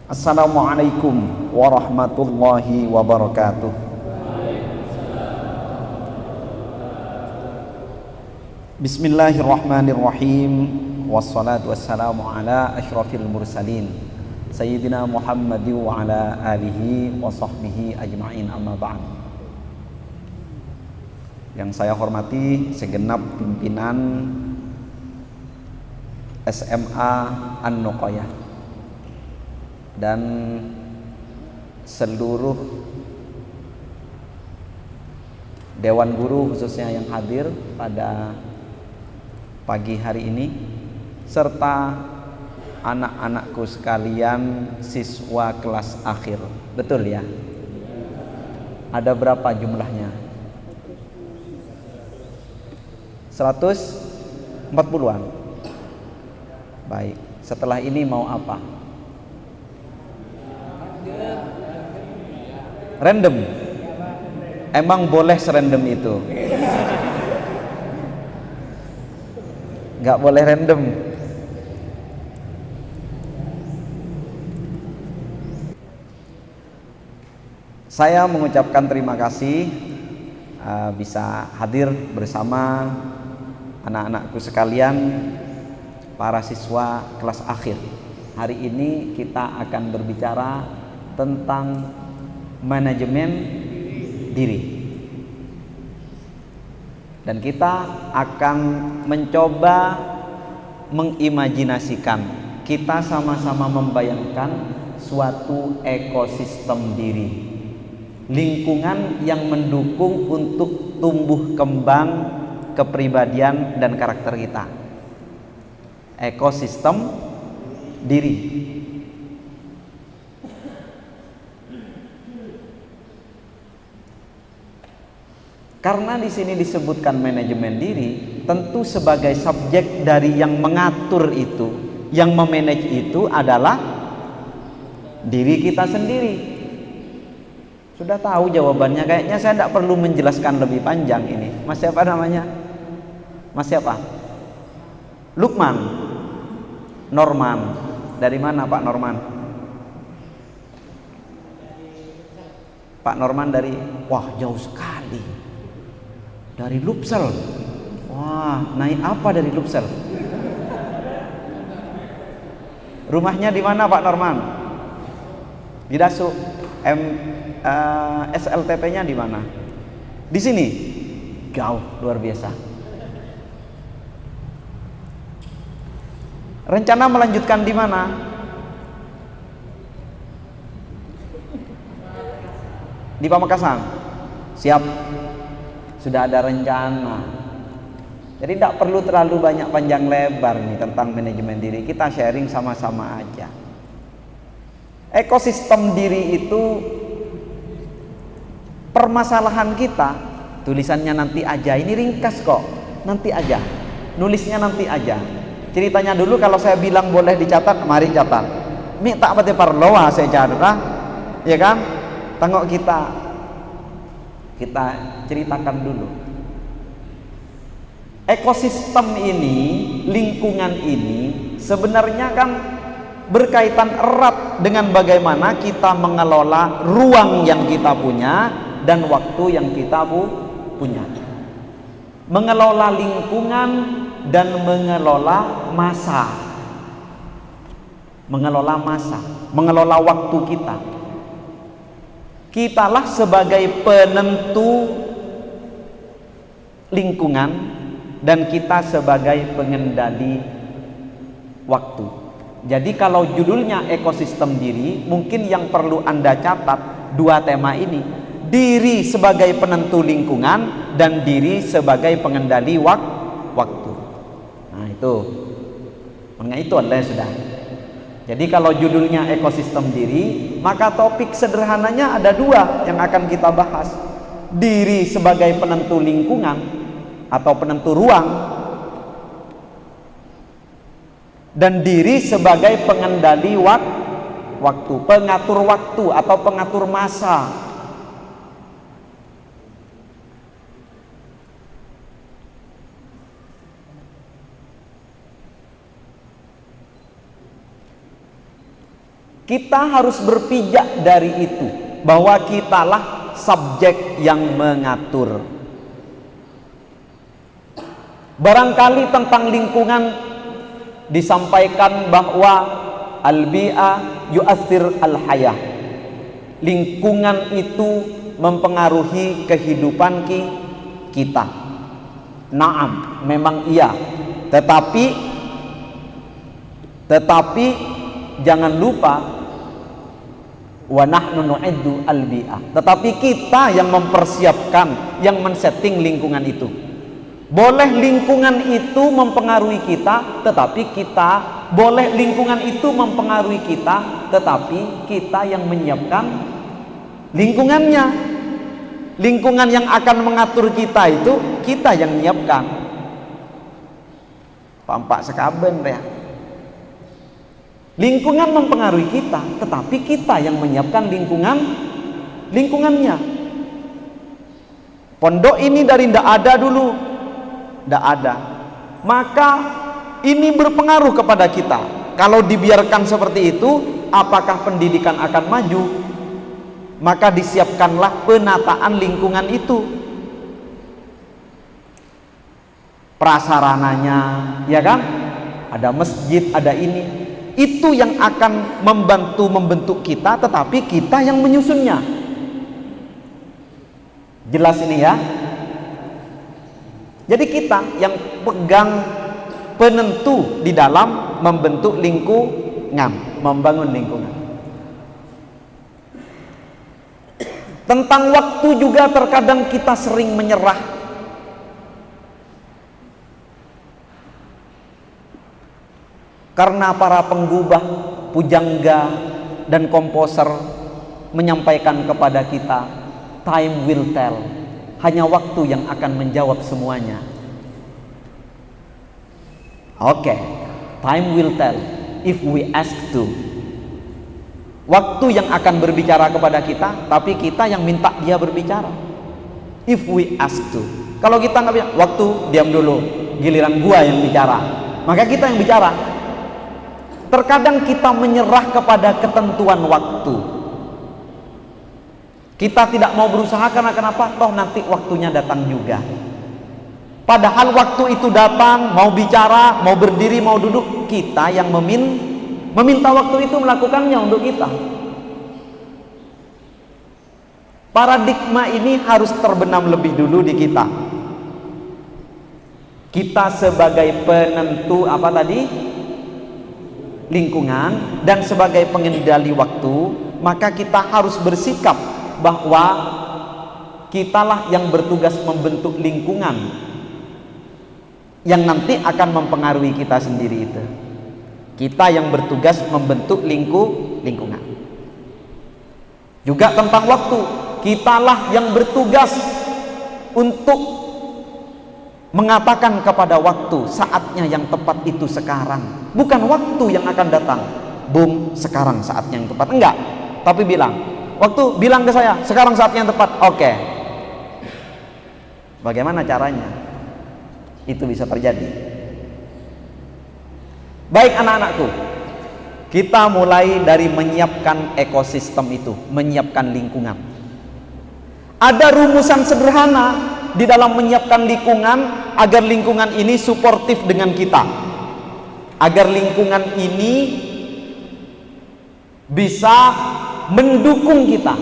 Assalamualaikum warahmatullahi wabarakatuh. Bismillahirrahmanirrahim. Wassalatu wassalamu ala asyrafil mursalin Sayyidina Muhammadi wa ala alihi wa sahbihi ajma'in, amma ba'd. Yang saya hormati segenap pimpinan SMA An-Nuqayah dan seluruh Dewan Guru khususnya yang hadir pada pagi hari ini, serta anak-anakku sekalian siswa kelas akhir. Betul ya? Ada berapa jumlahnya? 140-an. Baik, setelah ini mau apa? Random. Emang boleh serandom itu? Nggak boleh random. Saya mengucapkan terima kasih bisa hadir bersama anak-anakku sekalian, para siswa kelas akhir. Hari ini kita akan berbicara tentang manajemen diri. Dan kita akan mencoba mengimajinasikan, kita sama-sama membayangkan suatu ekosistem diri, lingkungan yang mendukung untuk tumbuh kembang kepribadian dan karakter kita. Ekosistem diri. Karena di sini disebutkan manajemen diri, tentu sebagai subjek dari yang mengatur itu, yang memanage itu adalah diri kita sendiri. Sudah tahu jawabannya, kayaknya saya tidak perlu menjelaskan lebih panjang ini. Mas siapa namanya? Mas siapa? Lukman. Norman. Dari mana Pak Norman? Pak Norman dari, wah jauh sekali. Dari Lupsel. Wah, naik apa dari Lupsel? Rumahnya di mana Pak Norman? Di Dasuk. SLTP-nya di mana? Di sini. Jauh, luar biasa. Rencana melanjutkan di mana? Di Pamekasan. Siap. Sudah ada rencana. Jadi tidak perlu terlalu banyak panjang lebar nih tentang manajemen diri. Kita sharing sama-sama aja. Ekosistem diri itu permasalahan kita. Tulisannya nanti aja. Ini ringkas kok. Nanti aja. Nulisnya nanti aja. Ceritanya dulu kalau saya bilang boleh dicatat, mari catat. Mi tak pati parloa saya catat, ya kan? Tengok kita ceritakan dulu. Ekosistem ini, lingkungan ini sebenarnya kan berkaitan erat dengan bagaimana kita mengelola ruang yang kita punya dan waktu yang kita punya. Mengelola lingkungan dan mengelola masa, mengelola waktu kita. Kitalah sebagai penentu lingkungan dan kita sebagai pengendali waktu. Jadi kalau judulnya ekosistem diri, mungkin yang perlu Anda catat dua tema ini: diri sebagai penentu lingkungan dan diri sebagai pengendali waktu. Nah itu, mengenai itu Anda sudah. Jadi kalau judulnya ekosistem diri, maka topik sederhananya ada dua yang akan kita bahas: diri sebagai penentu lingkungan atau penentu ruang, dan diri sebagai pengendali waktu, pengatur waktu atau pengatur masa. Kita harus berpijak dari itu, bahwa kitalah subjek yang mengatur. Barangkali tentang lingkungan disampaikan bahwa al-bi'ah yu'athir al-hayah. Lingkungan itu mempengaruhi kehidupan kita. Naam, memang iya. Tetapi jangan lupa wa nahnu nu'iddu al-bi'ah. Tetapi kita yang mempersiapkan, yang men-setting lingkungan itu. Boleh lingkungan itu mempengaruhi kita, tetapi kita boleh lingkungan itu mempengaruhi kita, tetapi kita yang menyiapkan lingkungannya. Lingkungan yang akan mengatur kita itu kita yang menyiapkan. Pampak sekaben ya. Lingkungan mempengaruhi kita, tetapi kita yang menyiapkan lingkungannya. Pondok ini dari ndak ada dulu, ndak ada. Maka ini berpengaruh kepada kita. Kalau dibiarkan seperti itu, apakah pendidikan akan maju? Maka disiapkanlah penataan lingkungan itu, prasarananya, ya kan? Ada masjid, ada ini. Itu yang akan membentuk kita, tetapi kita yang menyusunnya. Jelas ini ya? Jadi kita yang pegang penentu di dalam membentuk lingkungan, membangun lingkungan. Tentang waktu juga terkadang kita sering menyerah. Karena para penggubah, pujangga, dan komposer menyampaikan kepada kita, time will tell. Hanya waktu yang akan menjawab semuanya. Oke, time will tell if we ask to. Waktu yang akan berbicara kepada kita, tapi kita yang minta dia berbicara. If we ask to. Kalau kita nggak bilang, waktu diam dulu, giliran gua yang bicara, maka kita yang bicara. Terkadang kita menyerah kepada ketentuan waktu. Kita tidak mau berusaha karena kenapa? Toh nanti waktunya datang juga. Padahal waktu itu datang, mau bicara, mau berdiri, mau duduk, kita yang meminta waktu itu melakukannya untuk kita. Paradigma ini harus terbenam lebih dulu di kita. Kita sebagai penentu apa tadi? Lingkungan, dan sebagai pengendali waktu, maka kita harus bersikap bahwa kitalah yang bertugas membentuk lingkungan yang nanti akan mempengaruhi kita sendiri itu. Kita yang bertugas membentuk lingkungan. Juga tentang waktu, kitalah yang bertugas untuk mengatakan kepada waktu saatnya yang tepat itu sekarang, bukan waktu yang akan datang. Boom, sekarang saatnya yang tepat. Enggak, tapi bilang ke saya, sekarang saatnya yang tepat. Oke. Bagaimana caranya itu bisa terjadi? Baik anak-anakku, kita mulai dari menyiapkan ekosistem itu, menyiapkan lingkungan. Ada rumusan sederhana di dalam menyiapkan lingkungan agar lingkungan ini suportif dengan kita, agar lingkungan ini bisa mendukung kita,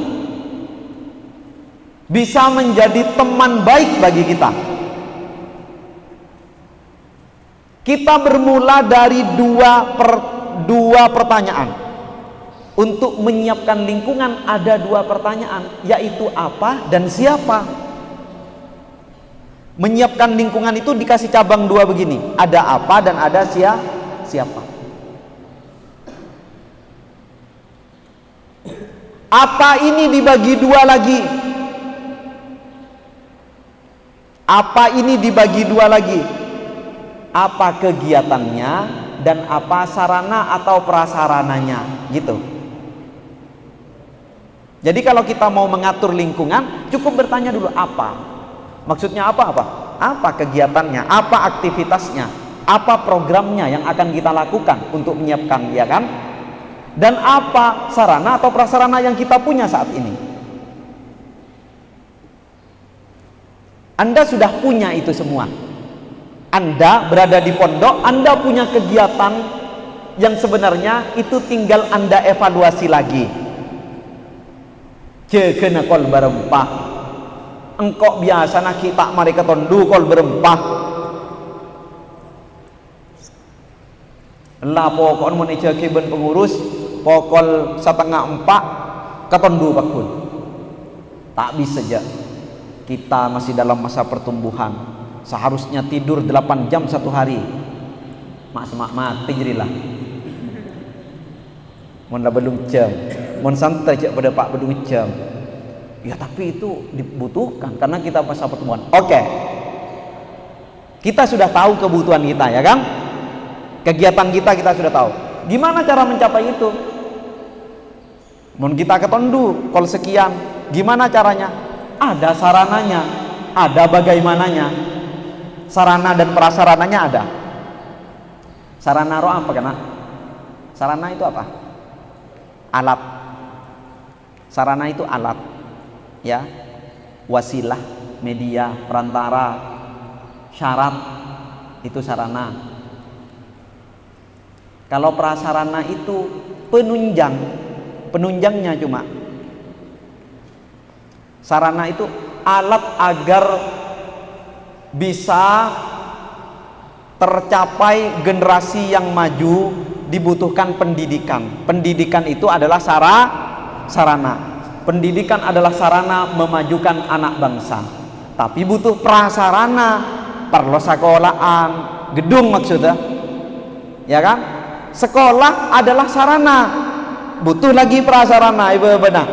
bisa menjadi teman baik bagi kita. Kita bermula dari dua pertanyaan. Untuk menyiapkan lingkungan ada dua pertanyaan, yaitu apa dan siapa. Menyiapkan lingkungan itu dikasih cabang dua begini, ada apa dan ada siapa. Apa ini dibagi dua lagi. Apa ini dibagi dua lagi. Apa kegiatannya dan apa sarana atau prasarananya, gitu. Jadi kalau kita mau mengatur lingkungan, cukup bertanya dulu apa. Maksudnya apa? Apa kegiatannya, apa aktivitasnya, apa programnya yang akan kita lakukan untuk menyiapkan, ya kan? dan apa sarana atau prasarana yang kita punya saat ini. Anda sudah punya itu semua. Anda berada di pondok, Anda punya kegiatan yang sebenarnya itu tinggal Anda evaluasi lagi. Kena kol berempah. Engkau biasa nak kita mereka tondu kol berempah. Lah pokok mun ica ben pengurus pokol 3:30 katondu bakun. Tak bisa saja. Kita masih dalam masa pertumbuhan. Seharusnya tidur 8 jam satu hari. Mak semak mati jadilah. Mun dah belum jam. Mun santai cak pada pak belum jam. Ya tapi itu dibutuhkan karena kita masa pertumbuhan. Oke. Kita sudah tahu kebutuhan kita ya kan? Kegiatan kita sudah tahu. Gimana cara mencapai itu? Mun kita ketondu kol sekian, gimana caranya? Ada sarananya, ada bagaimananya. Sarana dan prasarananya ada. Sarana roh apa kena? Sarana itu apa? Alat. Sarana itu alat. Ya. Wasilah, media, perantara, syarat itu sarana. Kalau prasarana itu penunjang. Penunjangnya cuma. Sarana itu alat agar bisa tercapai generasi yang maju dibutuhkan pendidikan. Pendidikan itu adalah sarana. Pendidikan adalah sarana memajukan anak bangsa. Tapi butuh prasarana, perlu sekolahan, gedung maksudnya. Ya kan? Sekolah adalah sarana. Butuh lagi prasarana, ibu benar.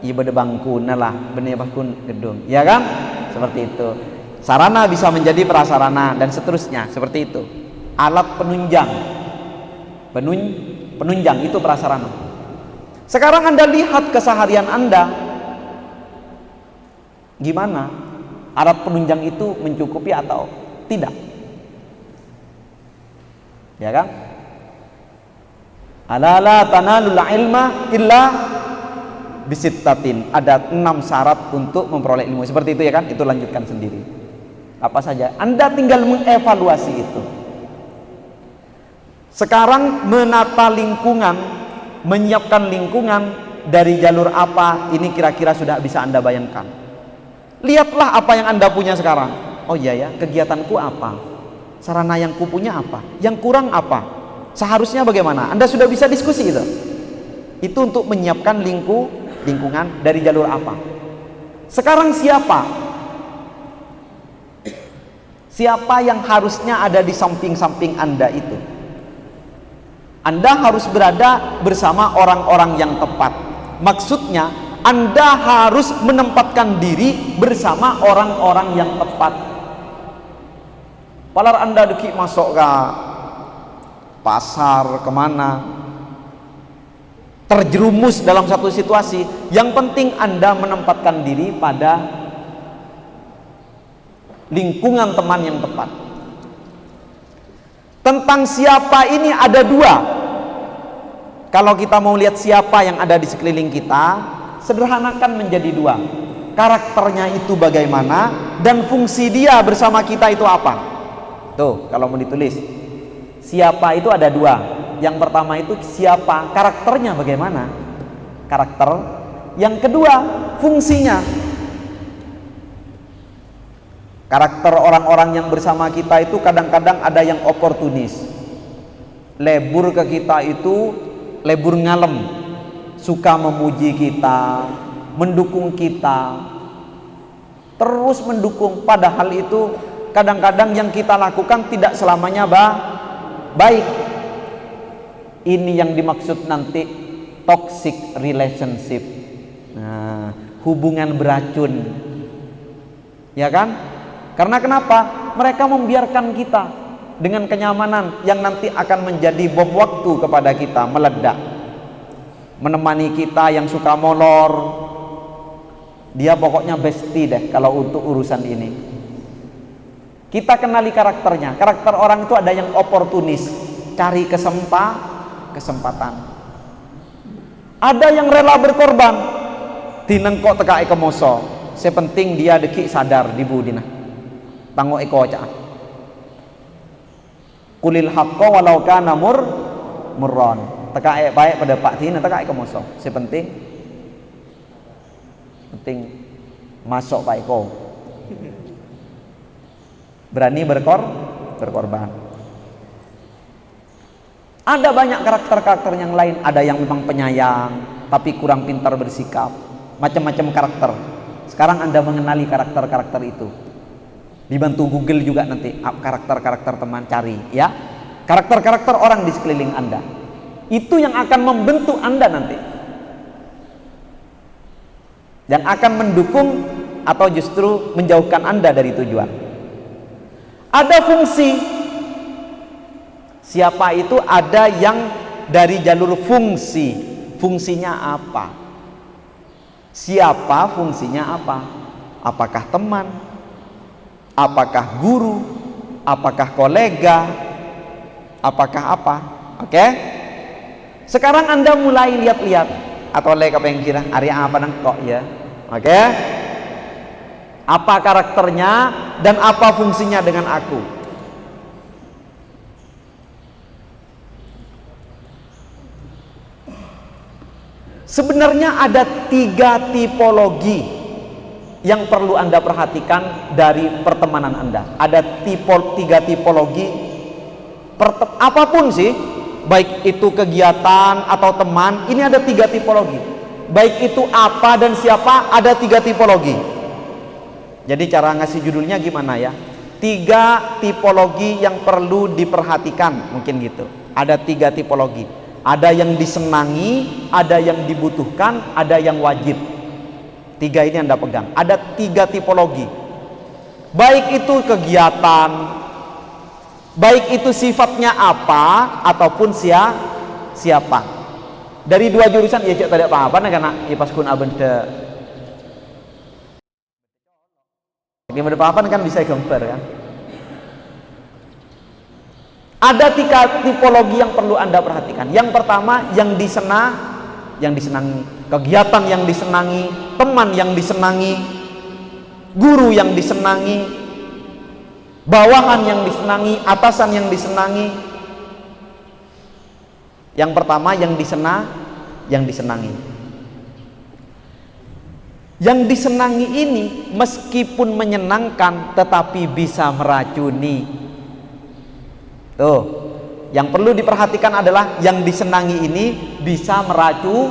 Ibu ada bangku nalah, benih bangku gedung. Ya kan? Seperti itu. Sarana bisa menjadi prasarana dan seterusnya, seperti itu. Alat penunjang. Penunjang itu prasarana. Sekarang Anda lihat keseharian Anda. Gimana? Alat penunjang itu mencukupi atau tidak? Ya kan? Ala la tanalul ilma illa bisittatin. Ada 6 syarat untuk memperoleh ilmu. Seperti itu ya kan? Itu lanjutkan sendiri. Apa saja? Anda tinggal mengevaluasi itu. Sekarang menata lingkungan, menyiapkan lingkungan dari jalur apa, ini kira-kira sudah bisa Anda bayangkan. Lihatlah apa yang Anda punya sekarang. Oh iya ya, kegiatanku apa? Sarana yang kupunya apa? Yang kurang apa? Seharusnya bagaimana? Anda sudah bisa diskusi itu. Itu untuk menyiapkan lingkungan dari jalur apa. Sekarang siapa? Siapa yang harusnya ada di samping-samping Anda itu? Anda harus berada bersama orang-orang yang tepat. Maksudnya, Anda harus menempatkan diri bersama orang-orang yang tepat. Palar Anda deki masuk ke pasar, kemana, terjerumus dalam satu situasi. Yang penting Anda menempatkan diri pada lingkungan teman yang tepat. Tentang siapa ini ada 2. Kalau kita mau lihat siapa yang ada di sekeliling kita, sederhanakan menjadi 2. Karakternya itu bagaimana dan fungsi dia bersama kita itu apa. Tuh, kalau mau ditulis. Siapa itu ada 2. Yang pertama itu siapa, karakternya bagaimana. Karakter. Yang kedua, fungsinya. Karakter orang-orang yang bersama kita itu kadang-kadang ada yang oportunis. Lebur ke kita itu lebur ngalem, suka memuji kita, mendukung kita, terus mendukung. Padahal itu kadang-kadang yang kita lakukan tidak selamanya baik. Ini yang dimaksud nanti toxic relationship. Nah, hubungan beracun. Ya kan? Karena kenapa? Mereka membiarkan kita dengan kenyamanan yang nanti akan menjadi bom waktu kepada kita meledak. Menemani kita yang suka molor, dia pokoknya bestie deh kalau untuk urusan ini. Kita kenali karakternya. Karakter orang itu ada yang oportunis, cari kesempatan. Ada yang rela berkorban tinengkok teka eka moso, sepenting dia deki sadar di budina tanggo eko cak kulil haqqo walau kana murron, teka baik pada pak tina teka eka moso, sepenting masuk pak eko berani berkorban. Ada banyak karakter-karakter yang lain, ada yang memang penyayang tapi kurang pintar bersikap, macam-macam karakter. Sekarang Anda mengenali karakter-karakter itu, dibantu Google juga nanti karakter-karakter teman, cari ya karakter-karakter orang di sekeliling Anda, itu yang akan membentuk Anda nanti, yang akan mendukung atau justru menjauhkan Anda dari tujuan. Ada fungsi. Siapa itu? Ada yang dari jalur fungsi. Fungsinya apa? Siapa fungsinya apa? Apakah teman? Apakah guru? Apakah kolega? Apakah apa? Oke? Sekarang Anda mulai lihat-lihat, atau lek apa yang kira Arya apa nang kok ya? Oke? Apa karakternya dan apa fungsinya dengan aku? Sebenarnya ada 3 tipologi yang perlu Anda perhatikan dari pertemanan Anda. Ada 3 tipologi apapun sih, baik itu kegiatan atau teman, ini ada 3 tipologi. Baik itu apa dan siapa, ada 3 tipologi. Jadi cara ngasih judulnya gimana ya? 3 tipologi yang perlu diperhatikan, mungkin gitu. Ada 3 tipologi. Ada yang disenangi, ada yang dibutuhkan, ada yang wajib. 3 ini Anda pegang. Ada 3 tipologi. Baik itu kegiatan, baik itu sifatnya apa ataupun siapa. Dari 2 jurusan ya cek tadi apa-apa nah karena pas kun aben de. Ini apa kan bisa gambar kan. Ada 3 tipologi yang perlu Anda perhatikan. Yang pertama, yang disenangi, kegiatan yang disenangi, teman yang disenangi, guru yang disenangi, bawahan yang disenangi, atasan yang disenangi. Yang pertama, yang disenangi. Yang disenangi ini meskipun menyenangkan tetapi bisa meracuni. Tuh, yang perlu diperhatikan adalah yang disenangi ini bisa meracuni.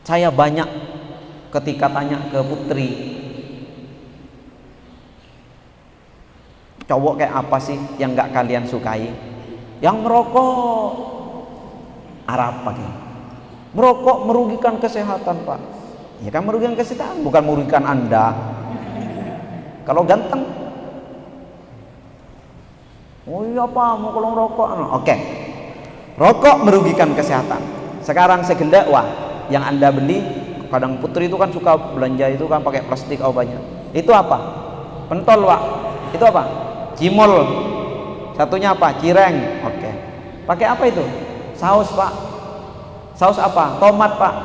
Saya banyak ketika tanya ke putri, cowok kayak apa sih yang gak kalian sukai? Yang merokok. Arab pakai. Merokok merugikan kesehatan, Pak. Ya kan merugikan kesehatan, bukan merugikan Anda. Kalau ganteng, oh iya Pak, mau kalau rokok. Oke. Rokok merugikan kesehatan. Sekarang saya gelak, wah, yang Anda beli, kadang putri itu kan suka belanja itu kan pakai plastik banyak. Itu apa? Pentol, Pak. Itu apa? Cimol. Satunya apa? Cireng. Oke. Pakai apa itu? Saus, Pak. Saus apa? Tomat, Pak.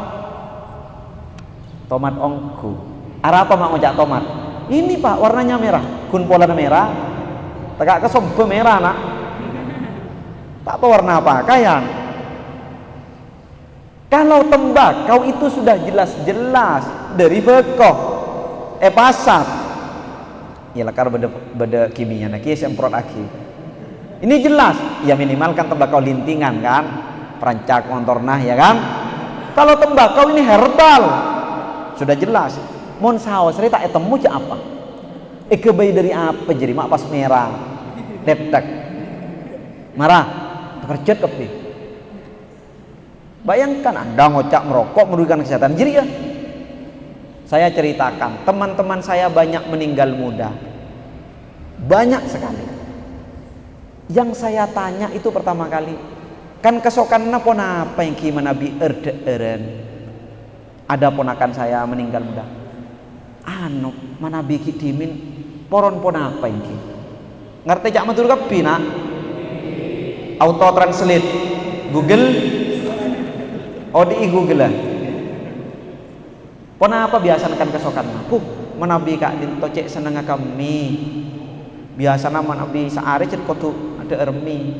Tomat ongku. Arah apa mak ngojak tomat? Ini Pak, warnanya merah. Kun pola merah. Tegak ke sombe merah nak. Tak apa warna apa? Kayan. Kalau tembakau itu sudah jelas-jelas dari bekoh. Pasar. Ya lakar beda kimia nak semprot aki. Ini jelas. Ya minimalkan tembakau lintingan kan, perancak montornah ya kan. Kalau tembakau ini herbal. Sudah jelas. Mon saus cerita temu cak apa? Kebayi dari apa jadi mak pas merah. Deptek. Marah. Terkejut kepi. Bayangkan Anda ngocak merokok merugikan kesehatan. Jadi ya. Saya ceritakan, teman-teman saya banyak meninggal muda. Banyak sekali. Yang saya tanya itu pertama kali, kan kesokan apa yang gimana bi erde-eren. Ada ponakan saya meninggal muda. Mana biki dimin poron pon apa ini? Ngerti cak matur kepi nak? Auto translate Google ODI Google lah. Pona apa biasa kan kesokan puh menabi kak dinto cek seneng kami biasa nama nabi saare cet kotu ada ermi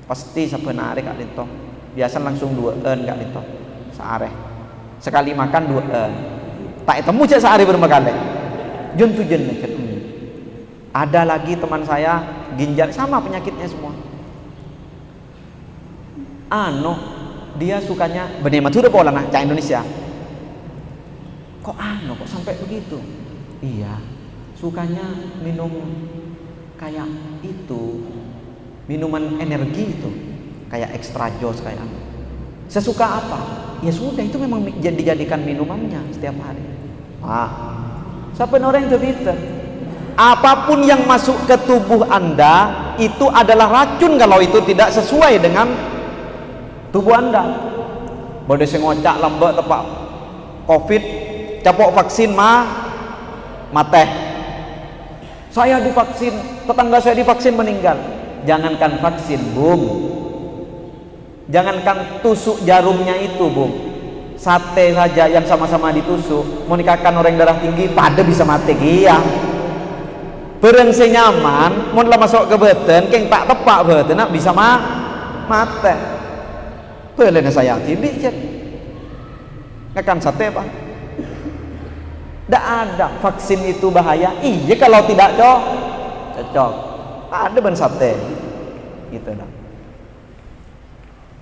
pasti sebenarnya kak dinto biasa langsung 2 kak dinto saare sekali makan 2 tak temu cek saare berapa kali jen tu jen cet. Ada lagi teman saya ginjal sama penyakitnya semua. Dia sukanya benih matur pola nah cak Indonesia. Kok kok sampai begitu? Iya, sukanya minum kayak itu, minuman energi itu, kayak extra jos kayak. Sesuka apa? Ya sudah itu memang dijadikan minumannya setiap hari. Siapa orang itu bisa? Apapun yang masuk ke tubuh Anda itu adalah racun kalau itu tidak sesuai dengan tubuh Anda. Boleh ngocak lembek tepak COVID, capok vaksin mate. Saya divaksin, tetangga saya divaksin meninggal. Jangankan vaksin, Bung. Jangankan tusuk jarumnya itu, Bung. Sate saja yang sama-sama ditusuk, mau nikahkan orang darah tinggi, pada bisa mati iya. Bereng nyaman, mau masuk ke beten, keng tak tepak beten, nak bisa mate. Boleh saya tibi cek. Ngakan sate pak. Tidak ada vaksin itu bahaya. Iya kalau tidak cocok. Ada ban sate. Gitu dah.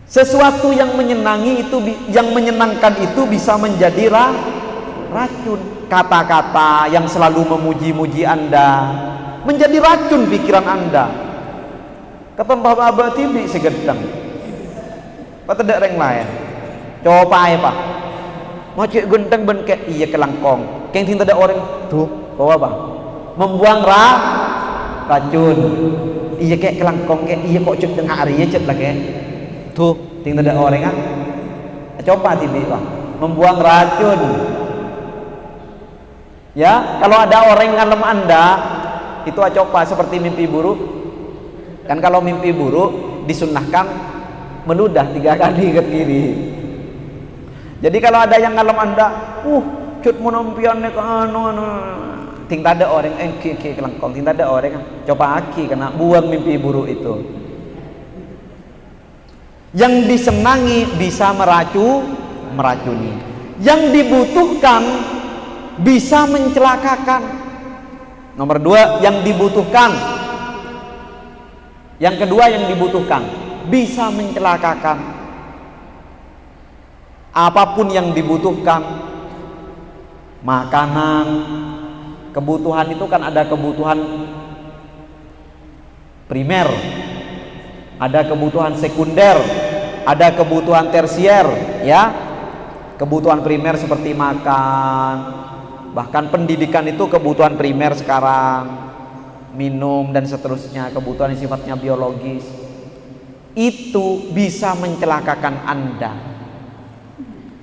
Sesuatu yang menyenangi itu, yang menyenangkan itu bisa menjadi racun. Kata-kata yang selalu memuji-muji Anda menjadi racun pikiran Anda. Kata Mbah tibi segedang. Pak tidak reng lain. Coba pak. Mau cek genteng ben ke iya kelangkong. Keng tinta ada orang tuh, bawa bang. Membuang racun. Iya kayak kelangkong kayak iya kok cek tengah hari ya cek lagi. Tuh, tinta ada orang kan. Coba tibi bang. Membuang racun. Ya, kalau ada orang ngalem Anda itu coba seperti mimpi buruk. Kan kalau mimpi buruk disunnahkan meludah 3 kali ke kiri. Jadi kalau ada yang ngalem Anda, cut menompian ke ting ada orang kelangkong, ting ada orang coba aki kena buang mimpi buruk itu. Yang disenangi bisa meracuni. Yang dibutuhkan bisa mencelakakan. Nomor 2 yang dibutuhkan. Yang kedua yang dibutuhkan bisa mencelakakan. Apapun yang dibutuhkan, makanan, kebutuhan itu kan ada kebutuhan primer, ada kebutuhan sekunder, ada kebutuhan tersier, ya. Kebutuhan primer seperti makan, bahkan pendidikan itu kebutuhan primer sekarang, minum dan seterusnya, kebutuhan yang sifatnya biologis. Itu bisa mencelakakan Anda.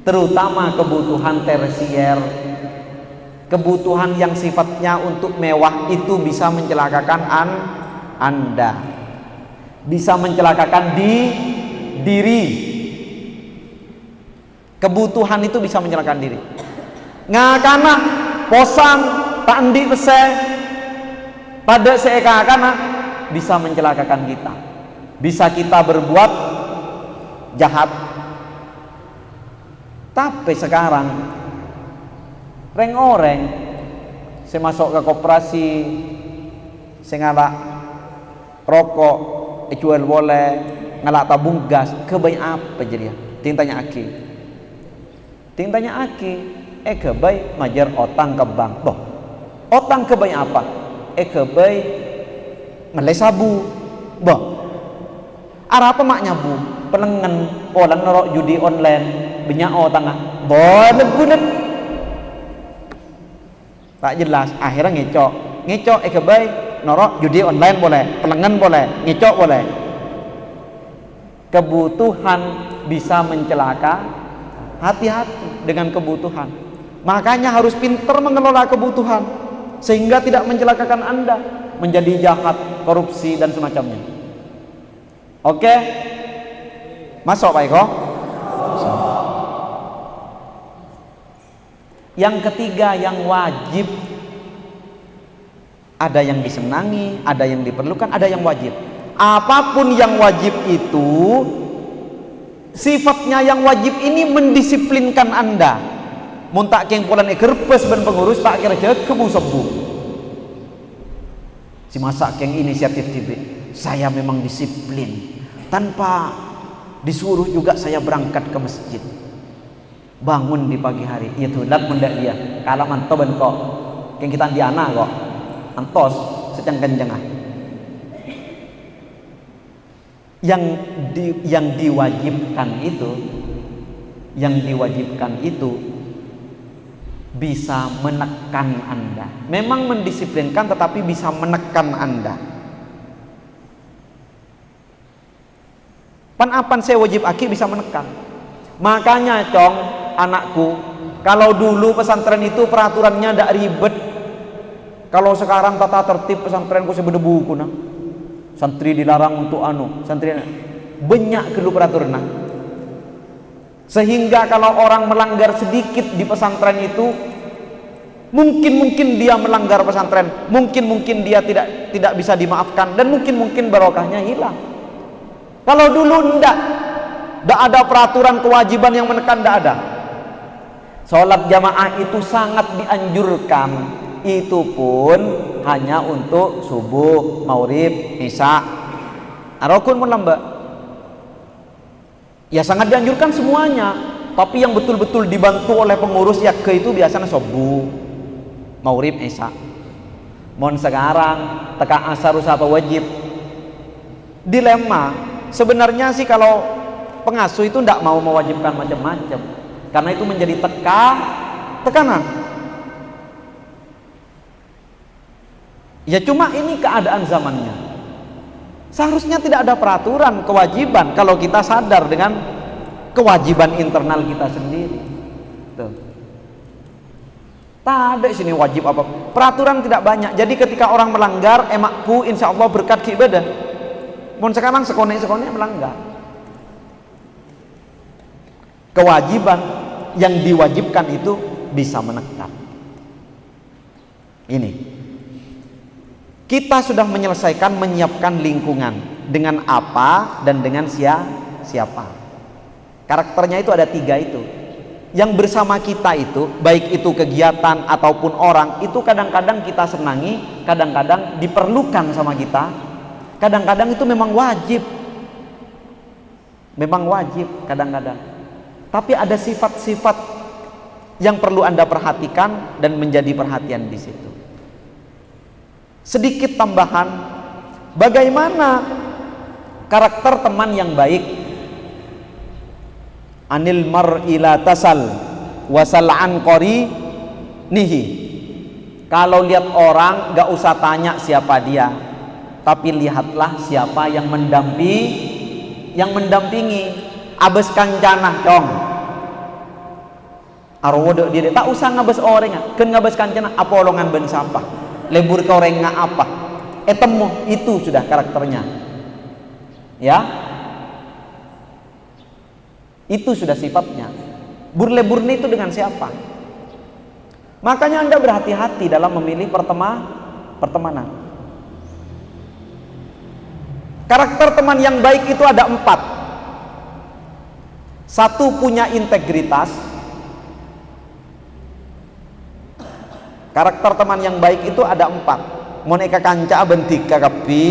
Terutama kebutuhan tersier, kebutuhan yang sifatnya untuk mewah itu bisa mencelakakan Anda. Bisa mencelakakan diri. Kebutuhan itu bisa mencelakakan diri. Ngakana posan tak endi pese pada seekakana bisa mencelakakan kita. Bisa kita berbuat jahat. Tapi sekarang reng-oreng saya masuk ke koperasi, saya ngalak rokok, jual boleh, ngalak tabung gas, kebaik apa jadi ya? Tintanya aki, kebaik majar otang ke bank, boh, otang kebaik apa? Kebaik ngelai sabu, boh, arah apa maknya bu? Pelengen, polan norok judi online, banyak otang boleh gunet. Tak jelas, akhirnya ngecok kebaik norok judi online boleh, pelengen boleh, ngecok boleh. Kebutuhan bisa mencelaka. Hati-hati dengan kebutuhan. Makanya harus pintar mengelola kebutuhan sehingga tidak mencelakakan Anda. menjadi jahat, korupsi dan semacamnya. Oke? Masuk Pak Eko? Yang ketiga yang wajib, ada yang disenangi, ada yang diperlukan, ada yang wajib. Apapun yang wajib itu, sifatnya yang wajib ini mendisiplinkan Anda. Muntak keng polan kerpes ben pengurus tak kira kebu sebu. Si masak keng inisiatif tibe. Saya memang disiplin. Tanpa disuruh juga saya berangkat ke masjid. Bangun di pagi hari. Iya tuh lat mendak dia. Kalau manto ben kok. Keng kita di anak kok. Antos secang kencengah. Yang diwajibkan itu bisa menekan Anda. Memang mendisiplinkan tetapi bisa menekan Anda. Pan saya wajib aki bisa menekan. Makanya Cong, anakku, kalau dulu pesantren itu peraturannya tidak ribet. Kalau sekarang tata tertib pesantrenku sebedebu kuna. Santri dilarang untuk santri banyak kelu peraturan. Sehingga kalau orang melanggar sedikit di pesantren itu, mungkin dia melanggar pesantren, mungkin dia tidak bisa dimaafkan, dan mungkin barokahnya hilang. Kalau dulu tidak ada peraturan kewajiban yang menekan, tidak ada. Sholat jamaah itu sangat dianjurkan, itu pun hanya untuk subuh, maghrib, isya. Rukun pun lambat. Ya sangat dianjurkan semuanya, tapi yang betul-betul dibantu oleh pengurus ya itu biasanya subuh, maghrib, isya. Mohon sekarang teka asar usapa wajib. Dilema sebenarnya sih kalau pengasuh itu tidak mau mewajibkan macam-macam, karena itu menjadi tekanan. Ya cuma ini keadaan zamannya. Seharusnya tidak ada peraturan kewajiban kalau kita sadar dengan kewajiban internal kita sendiri. Tuh. Tak ada sini wajib apa. Peraturan tidak banyak. Jadi ketika orang melanggar, emakku insya Allah berkat ki ibadah. Mohon sekarang sekone melanggar. Kewajiban yang diwajibkan itu bisa menekan. Ini. Kita sudah menyelesaikan menyiapkan lingkungan dengan apa dan dengan siapa. Karakternya itu ada 3 itu. Yang bersama kita itu, baik itu kegiatan ataupun orang, itu kadang-kadang kita senangi, kadang-kadang diperlukan sama kita, kadang-kadang itu memang wajib. Memang wajib kadang-kadang. Tapi ada sifat-sifat yang perlu Anda perhatikan dan menjadi perhatian di situ. Sedikit tambahan, bagaimana karakter teman yang baik? Anil mar'i la tasal wasal an qarinihi. Kalau lihat orang gak usah tanya siapa dia, tapi lihatlah siapa yang mendampingi. Abes kancanah dong. Arwodo dia tak usah ngabes orang, kan ngabes kancanah apa olongan ben sampah. Lebur ke orang nggak apa, temu itu sudah karakternya, ya, itu sudah sifatnya. Burle-burne itu dengan siapa? Makanya Anda berhati-hati dalam memilih pertemanan. Karakter teman yang baik itu ada 4. 1, punya integritas. Karakter teman yang baik itu ada 4. Moneka kanca bentik kakapi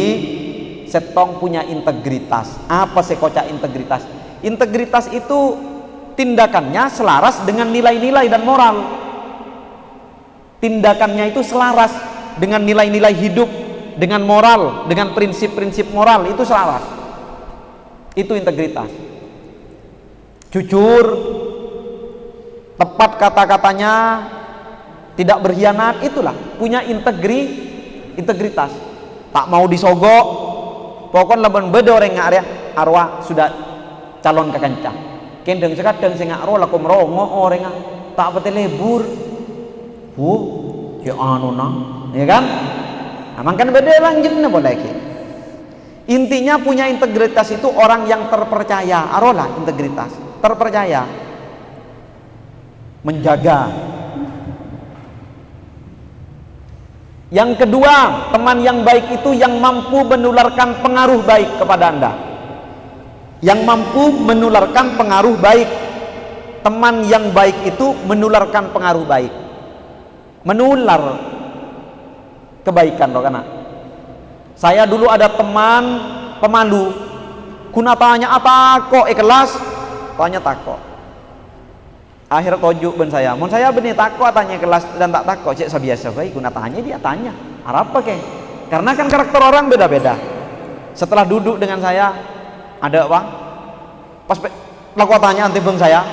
setong punya integritas. Apa sekocak integritas? Integritas itu tindakannya selaras dengan nilai-nilai dan moral. Tindakannya itu selaras dengan nilai-nilai hidup, dengan moral, dengan prinsip-prinsip moral, itu selaras. Itu integritas. Jujur, tepat kata-katanya, tidak berkhianat, itulah punya integritas. Tak mau disogok, pokoknya laban bedoreng area arwah sudah calon ke kancah. Kendeng sekadang sing arwah laku merongo orang tak pete lebur. Ya anu nang, ya kan? Nah, makanya beda lanjutnya boleh ki. Intinya punya integritas itu orang yang terpercaya, arola integritas, terpercaya, menjaga. Yang kedua, teman yang baik itu yang mampu menularkan pengaruh baik kepada Anda. Yang mampu menularkan pengaruh baik. Teman yang baik itu menularkan pengaruh baik. Menular kebaikan loh karena. Saya dulu ada teman pemalu. Kuna tanya apa kok ikhlas? Tanya takok. Akhir tojuk ben saya. Mun saya benih takok tanya kelas dan tak takok cek biasa baik guna tanya dia tanya. Apa ke? Karena kan karakter orang beda-beda. Setelah duduk dengan saya ada apa? Pas laku tanya anti bang saya.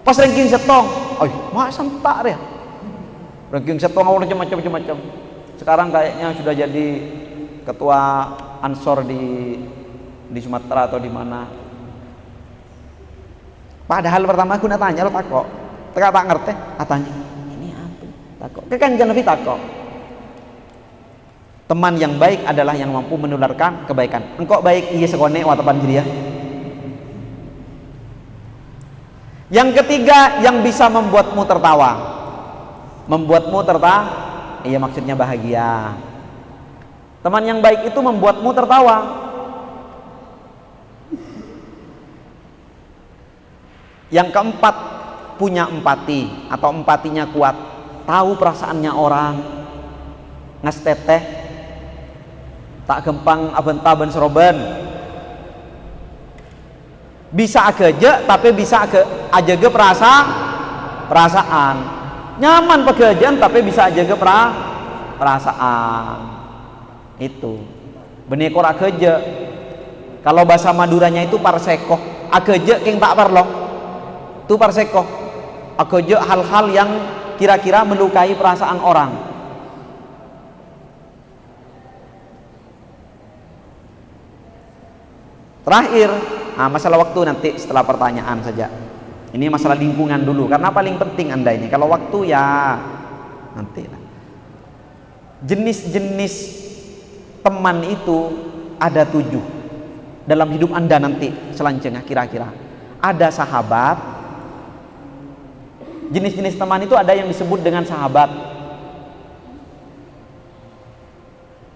Pas ranking setong. Oh, mak santak dia. Ranking setong awalnya macam-macam. Sekarang kayaknya sudah jadi ketua Ansor di Sumatera atau di mana. Padahal pertama aku nak tanya lo takok, tak ngerti, tanya ini apa? Takok, kan jangan lebih takok. Teman yang baik adalah yang mampu menularkan kebaikan. Engkau baik iya sekone watapan dia. Yang ketiga yang bisa membuatmu tertawa, iya maksudnya bahagia. Teman yang baik itu membuatmu tertawa. Yang keempat, punya empati atau empatinya kuat, tahu perasaannya orang, ngesteteh, tak gempang aben-taben seroben, bisa aja tapi bisa aja perasaan, nyaman pekerjaan tapi bisa aja perasaan, itu benekor aja. Kalau bahasa Maduranya itu parsekoh, aja keng tak parlo. Itu parsekoh, aja hal-hal yang kira-kira melukai perasaan orang. Terakhir, masalah waktu nanti setelah pertanyaan saja. Ini masalah lingkungan dulu, karena paling penting Anda ini. Kalau waktu ya nanti. Jenis-jenis teman itu ada 7 dalam hidup Anda nanti selanjutnya kira-kira. Ada sahabat. Jenis-jenis teman itu ada yang disebut dengan sahabat.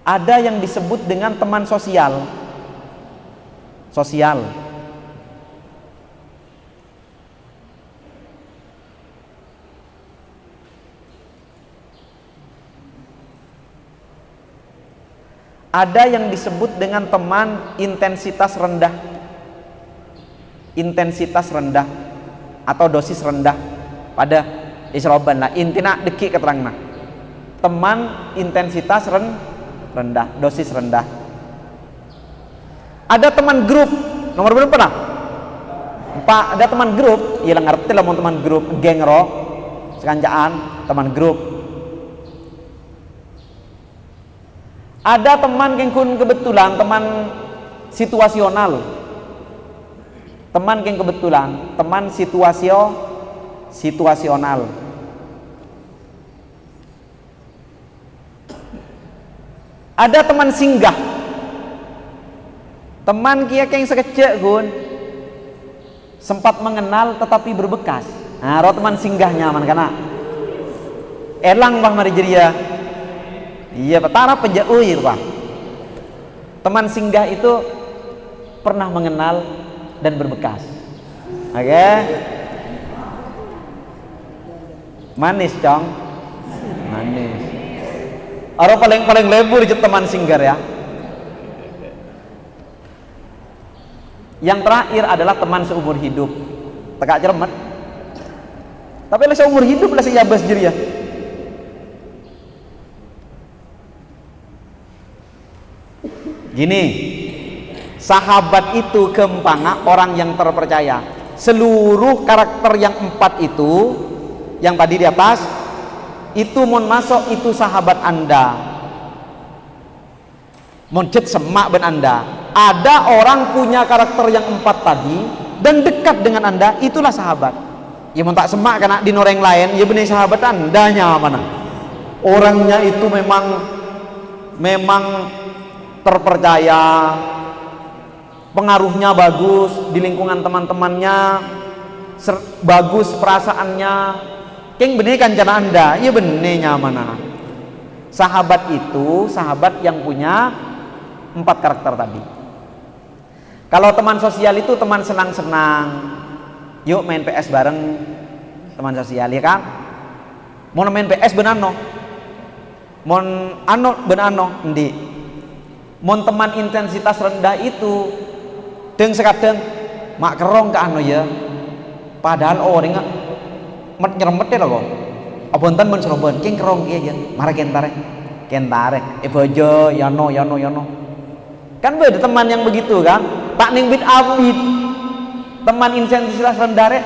Ada yang disebut dengan teman sosial. Ada yang disebut dengan teman intensitas rendah atau dosis rendah. Pada isroban lah intina deki keterangna teman intensitas rendah, dosis rendah. Ada teman grup nomor berapa lah? Ada teman grup, iya ngerti lah mau teman grup, geng roh, sekanjaan, teman grup. Ada teman kengkun kebetulan, teman situasional, teman situasional. Ada teman singgah, teman kia yang sekecil gun sempat mengenal tetapi berbekas. Nah, roh teman singgahnya man kana elang bang mari jeria. Iya petara penjauh bang. Teman singgah itu pernah mengenal dan berbekas. Oke. Manis cong, manis. Orang paling lebur itu teman singgah ya. Yang terakhir adalah teman seumur hidup. Tekak cermet. Tapi lah seumur hidup lah sejabas jeri ya. Gini, sahabat itu kempanga orang yang terpercaya. Seluruh karakter yang 4 itu yang tadi di atas itu mon masuk itu sahabat Anda, mon cet semak ben Anda. Ada orang punya karakter yang 4 tadi dan dekat dengan Anda, itulah sahabat. Ya mon tak semak karena di noreng lain ya benih sahabat Anda nya mana orangnya itu memang memang terpercaya, pengaruhnya bagus di lingkungan teman-temannya, bagus perasaannya, keng bener kan cara Anda, iya bener nyaman. Sahabat itu sahabat yang punya 4 karakter tadi. Kalau teman sosial itu teman senang-senang, yuk main PS bareng, teman sosial ya kan. Mau main PS benano, mau benano, endi. Mau teman intensitas rendah itu, deng sekadeng mak kerong ke ya. Padahal orang nyeremet ya loh. Abontan ben Surabaya king kerong kieu ya. Mare kentare. Bojo yono. Kan beda teman yang begitu kan. Tak ning bit abid. Teman intensitas rendah rek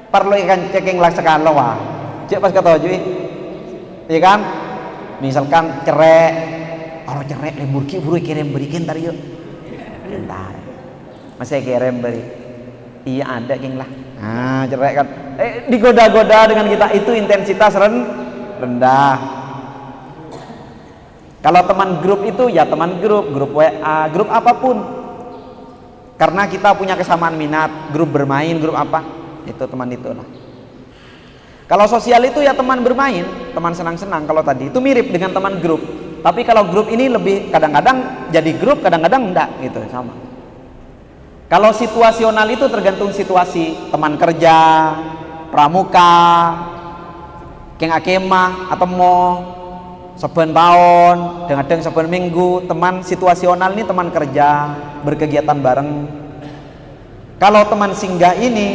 perlu ikan ceking lah sekalo wah. Cek pas kata cuy. Iya kan? Misalkan cerek, orang cerek lembur ki buru kirim beri kentar yuk. Kentar. Masih kirim beri. Iya ada king lah. Nah, cerai kan. Digoda-goda dengan kita itu intensitas rendah. Kalau teman grup itu ya teman grup WA, grup apapun. Karena kita punya kesamaan minat, grup bermain, grup apa? Itu teman itu lah. Kalau sosial itu ya teman bermain, teman senang-senang. Kalau tadi itu mirip dengan teman grup. Tapi kalau grup ini lebih kadang-kadang jadi grup, kadang-kadang enggak gitu, sama. Kalau situasional itu tergantung situasi, teman kerja, pramuka, keng akemah atau mau seben tahun, dengan seben minggu. Teman situasional ini teman kerja, berkegiatan bareng. Kalau teman singgah ini,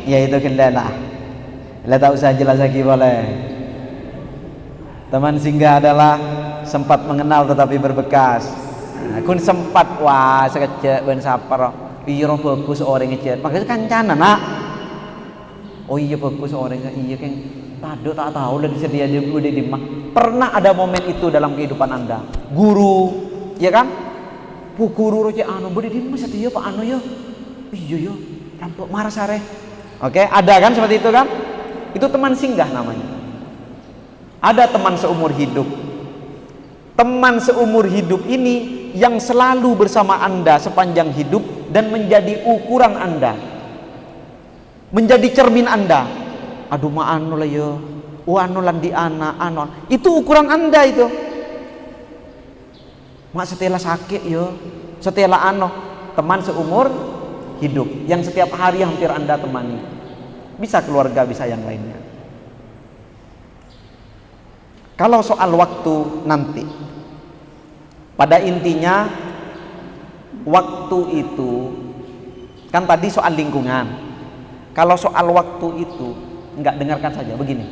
yaitu kendala. Bila tak usah jelas lagi boleh. Teman singgah adalah sempat mengenal tetapi berbekas. Nah, kun sempat wah sekejap ben sapar. Iya bagus orang ngechat, makanya kancana nak. Oh iya bagus orang iya kan. Tado tak tahu lagi sedia dia udah di mah. Pernah ada momen itu dalam kehidupan Anda? Guru, ya kan? Bu guru roce anu beri di mah setia Pak anu ya. Iya ya, rampok marah sare. Oke, ada kan seperti itu kan? Itu teman singgah namanya. Ada teman seumur hidup. Teman seumur hidup ini yang selalu bersama Anda sepanjang hidup dan menjadi ukuran Anda, menjadi cermin Anda. Aduh ma anu lah yo, anu lan di anak anu. Itu ukuran Anda itu. Mak setelah sakit yo, setelah anu, teman seumur hidup yang setiap hari hampir Anda temani. Bisa keluarga, bisa yang lainnya. Kalau soal waktu nanti, pada intinya waktu itu kan tadi soal lingkungan. Kalau soal waktu itu enggak, dengarkan saja begini.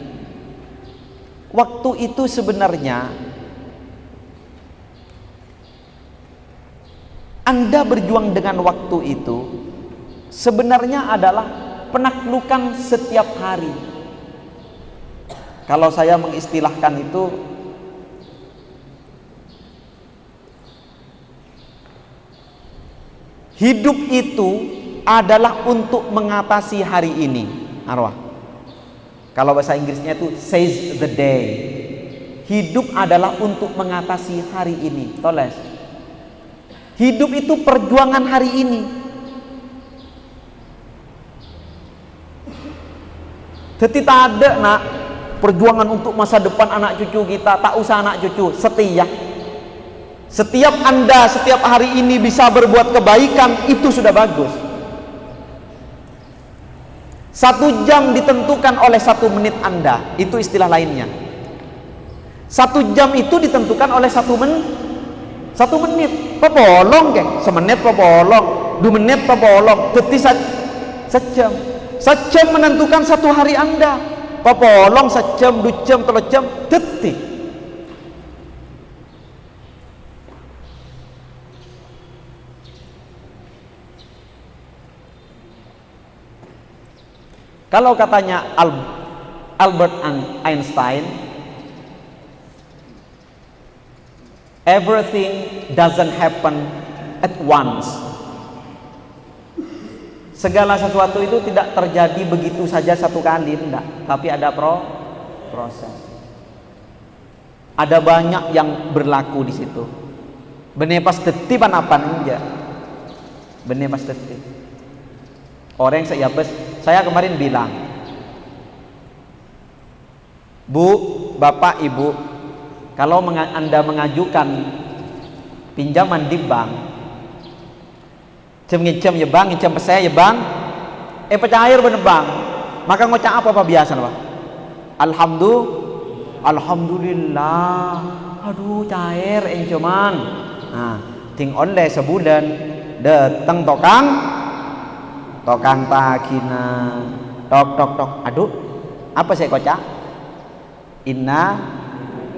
Waktu itu sebenarnya Anda berjuang dengan waktu itu sebenarnya adalah penaklukan setiap hari. Kalau saya mengistilahkan itu, hidup itu adalah untuk mengatasi hari ini. Arwah. Kalau bahasa Inggrisnya itu seize the day. Hidup adalah untuk mengatasi hari ini. Toles. Hidup itu perjuangan hari ini. Jadi tak ada nak perjuangan untuk masa depan anak cucu kita. Tak usah anak cucu, setia. Setiap Anda setiap hari ini bisa berbuat kebaikan, itu sudah bagus. 1 jam ditentukan oleh 1 menit Anda, itu istilah lainnya. 1 jam itu ditentukan oleh 1 menit. Pebolong ke, semenit pebolong, 2 menit pebolong, detik sejam. Sejam menentukan 1 hari Anda. Pebolong sejam, 2 jam, 3 jam, detik. Kalau katanya Albert Einstein, everything doesn't happen at once. Segala sesuatu itu tidak terjadi begitu saja satu kali, enggak, tapi ada proses. Ada banyak yang berlaku di situ. Benih pas tetipan apa enggak? Benih pas tetip. Orang yang saya kemarin bilang, Bu, Bapak, Ibu, kalau Anda mengajukan pinjaman di bank, ngecem ya bang, ngecem saya ya bang, pecair bener bang, maka ngocak apa biasa Pak? Alhamdulillah, aduh cair cuman, nah, ting oleh sebulan, datang tokang takina, tok, aduh, apa saya kocak? Inna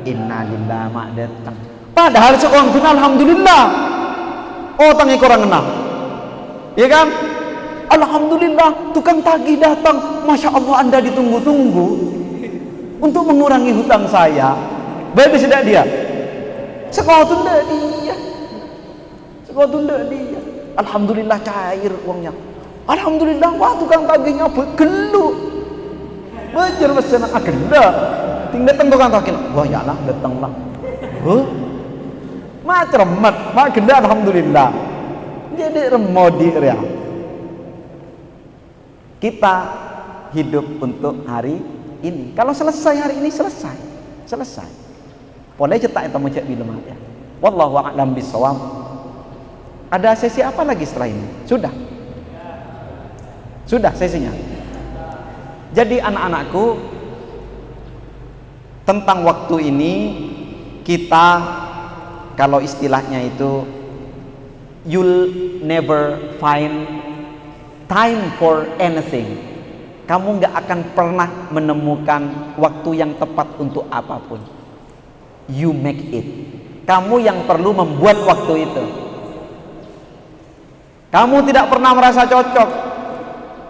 lillah mak datang. Padahal seorang tuna alhamdulillah, tangi korang kenal. Ya kan? Alhamdulillah tukang tagih datang. Masya Allah Anda ditunggu-tunggu untuk mengurangi hutang saya. Baik tidak dia? Sekolah tunda dia. Alhamdulillah cair uangnya. Alhamdulillah wah tukang tagihnya bergelu. Bejer pesan agenda. Ting datang tukang tagih. Wah ya lah datanglah. Mak cermat, mak genda alhamdulillah. Jadi remodi ya. Kita hidup untuk hari ini. Kalau selesai hari ini selesai. Boleh cetak itu mau cek bilang ya. Wallahu a'lam bishawab. Ada sesi apa lagi setelah ini? Sudah sesinya. Jadi anak-anakku, tentang waktu ini kita, kalau istilahnya itu, you'll never find time for anything. Kamu gak akan pernah menemukan waktu yang tepat untuk apapun. You make it. Kamu yang perlu membuat waktu itu. Kamu tidak pernah merasa cocok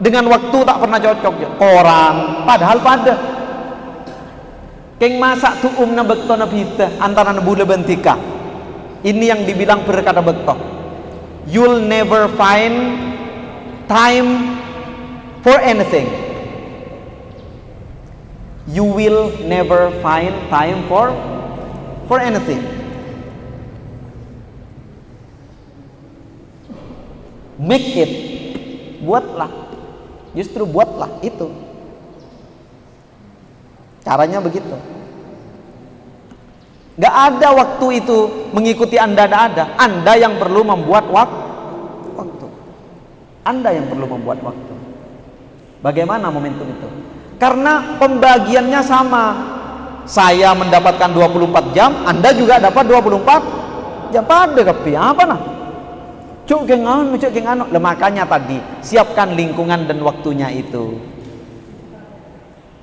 dengan waktu, tak pernah cocok orang, padahal pada keng masak tu na bekto na pita antara nebula bentika. Ini yang dibilang berkata bekto. You'll never find time for anything. You will never find time for anything. Make it. Buatlah. Justru buatlah itu. Caranya begitu. Gak ada waktu itu mengikuti Anda, tidak ada. Anda yang perlu membuat waktu. Anda yang perlu membuat waktu. Bagaimana momentum itu? Karena pembagiannya sama. Saya mendapatkan 24 jam, Anda juga dapat 24 jam. Pada kepi apa nah? Cuk geng anu. Makanya tadi siapkan lingkungan dan waktunya itu.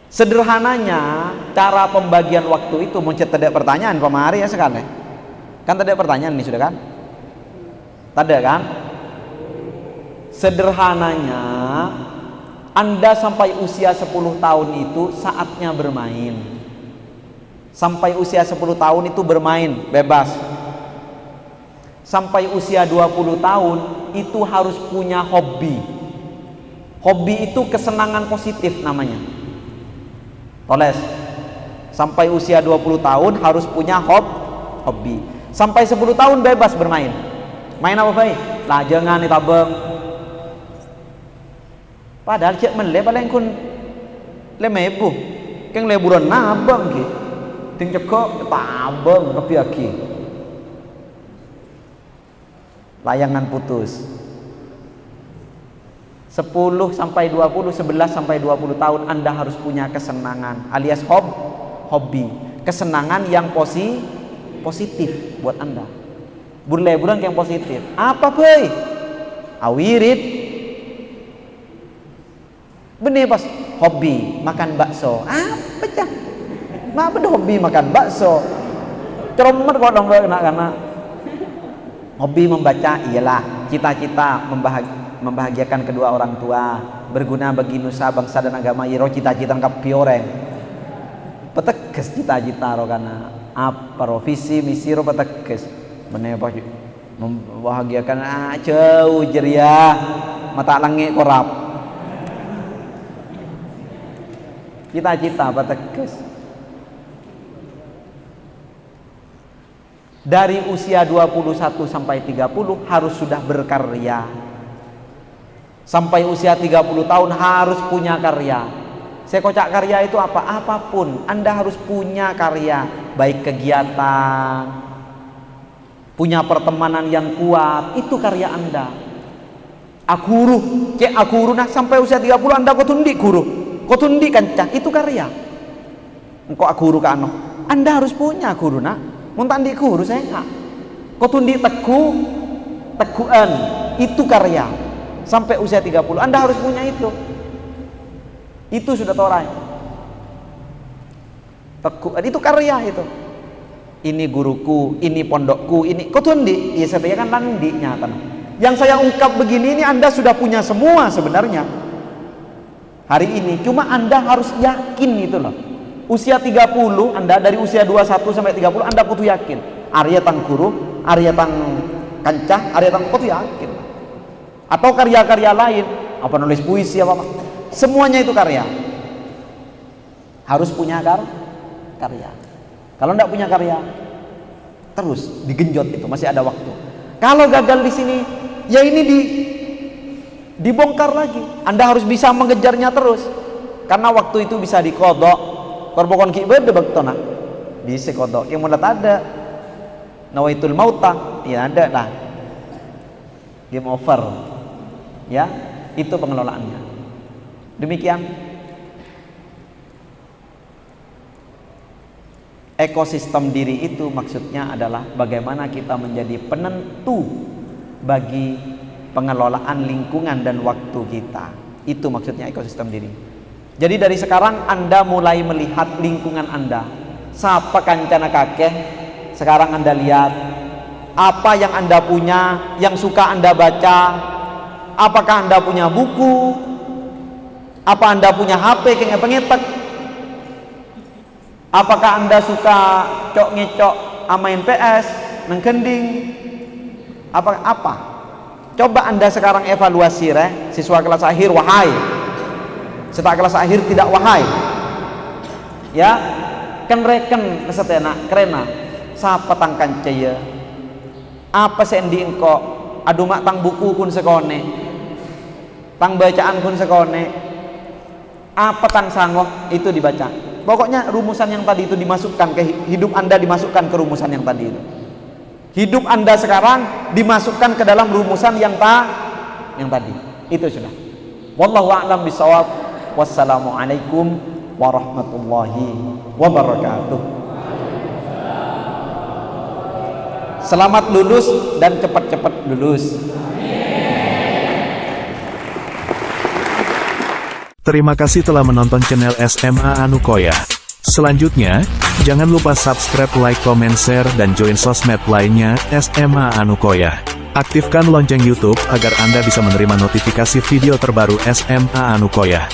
Sederhananya cara pembagian waktu itu, muncul tidak pertanyaan pemari ya sekali. Kan tadi pertanyaan nih sudah kan? Tadi kan? Sederhananya Anda sampai usia 10 tahun itu saatnya bermain. Sampai usia 10 tahun itu bermain bebas. Sampai usia 20 tahun itu harus punya hobi. Hobi itu kesenangan positif namanya. Toles. Sampai usia 20 tahun harus punya hobi. Sampai 10 tahun bebas bermain. Main apa baik? Lah jangan ditabeng. Padahal cek menle paling kun lemebu. Keng leburan nabang ki. Ting cekok tabeng tapi aki. Layangan putus. 10 sampai 20, 11 sampai 20 tahun Anda harus punya kesenangan alias hobi. Kesenangan yang positif buat Anda. Bulan yang positif. Apa boy? Awirit. Bener pas hobi makan bakso. Apa cah? Apa hobi makan bakso? Ceromet kok dong karena hobi membaca ialah cita-cita membahagiakan kedua orang tua, berguna bagi nusa, bangsa dan agama. Iro cita-cita ngkap pioreng. Petekes cita-cita ro kana apa ro visi misi ro petekes. Bener apa membahagiakan jauh jeria mata langit korap. Cita-cita petekes. Dari usia 21 sampai 30 harus sudah berkarya. Sampai usia 30 tahun harus punya karya. Saya kocak karya itu apa? Apapun, Anda harus punya karya. Baik kegiatan, punya pertemanan yang kuat, itu karya Anda. Akuru, cek akuru nah sampai usia 30 Anda kotundi guru. Kotundi kancah, itu karya. Engkau akuru ka ano. Anda harus punya guru nak. Muntah di guru saya enggak. Kotundi teguan, itu karya. Sampai usia 30 Anda harus punya itu. Itu sudah torai. Teguan itu karya itu. Ini guruku, ini pondokku, ini kotundi. Iya saya kan nandi nyata. Yang saya ungkap begini ini Anda sudah punya semua sebenarnya. Hari ini cuma Anda harus yakin itu loh. Usia 30 Anda dari usia 21 sampai 30 Anda butuh yakin. Arya tang guru, Arya tang kancah, Arya tang butuh yakin. Atau karya-karya lain, apa nulis puisi apa. Semuanya itu karya. Harus punya karya. Kalau enggak punya karya, terus digenjot itu, masih ada waktu. Kalau gagal di sini, ya ini dibongkar lagi. Anda harus bisa mengejarnya terus. Karena waktu itu bisa dikodok. Korbokon ki bede bektona. Bisa kodok. Yang mudah ada. Nawaitul mauta, ya ada lah. Game over. Ya, itu pengelolaannya. Demikian. Ekosistem diri itu maksudnya adalah bagaimana kita menjadi penentu bagi pengelolaan lingkungan dan waktu kita. Itu maksudnya ekosistem diri. Jadi dari sekarang Anda mulai melihat lingkungan Anda. Sapa kancana kakek, sekarang Anda lihat apa yang Anda punya, yang suka Anda baca. Apakah Anda punya buku? Apa Anda punya HP kayak pengetek? Apakah Anda suka cok ngecok main PS, nang kending? Apa? Coba Anda sekarang evaluasi siswa kelas akhir wahai. Setelah kelas akhir tidak wahai. Ya, kan reken kesetena kerena. Sapa tangkan caya. Apa sendi engko? Adu mak tang buku kun sekone. Tang bacaan kun sekone. Apa tang sangoh itu dibaca. Pokoknya rumusan yang tadi itu dimasukkan ke hidup Anda, dimasukkan ke rumusan yang tadi itu. Hidup Anda sekarang dimasukkan ke dalam rumusan yang tadi. Itu sudah. Wallahu a'lam bishawab. Wassalamualaikum warahmatullahi wabarakatuh. Selamat lulus dan cepat-cepat lulus. Terima kasih telah menonton channel SMA Anukoya. Selanjutnya, jangan lupa subscribe, like, comment, share, dan join sosmed lainnya SMA Anukoya. Aktifkan lonceng YouTube agar Anda bisa menerima notifikasi video terbaru SMA Anukoya.